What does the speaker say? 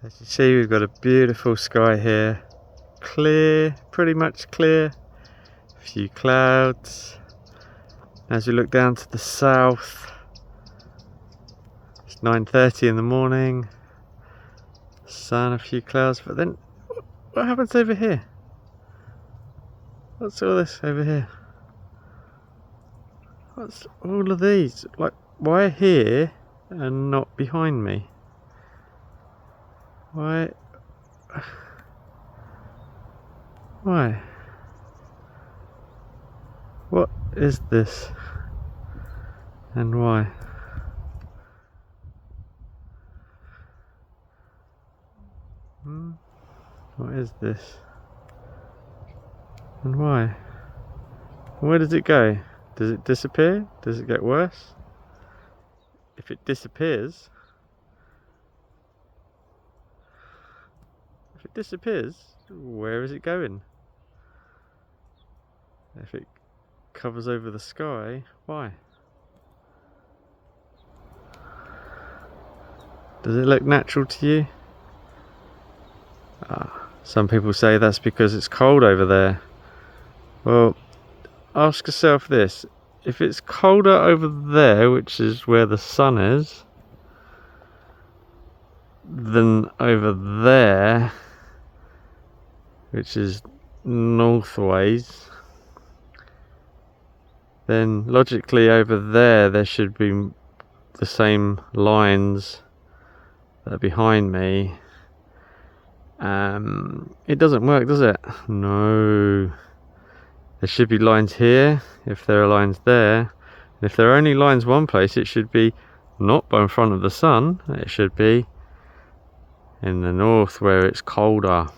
As you see, we've got a beautiful sky here. Clear, pretty much clear. A few clouds. As we look down to the south, it's 9:30 in the morning. Sun, a few clouds, but then what happens over here? What's all this over here? What's all of these? Like, why here and not behind me? Why? Why? What is this? And why? What is this? And why? Where does it go? Does it disappear? Does it get worse? If it disappears, where is it going? If it covers over the sky, why? Does it look natural to you? Some people say that's because it's cold over there. Well, ask yourself this: if it's colder over there, which is where the sun is, than over there, which is northways, then logically over there should be the same lines that are behind me. It doesn't work, does it? No. There should be lines here if there are lines there. And if there are only lines one place, it should be not in front of the sun. It should be in the north where it's colder.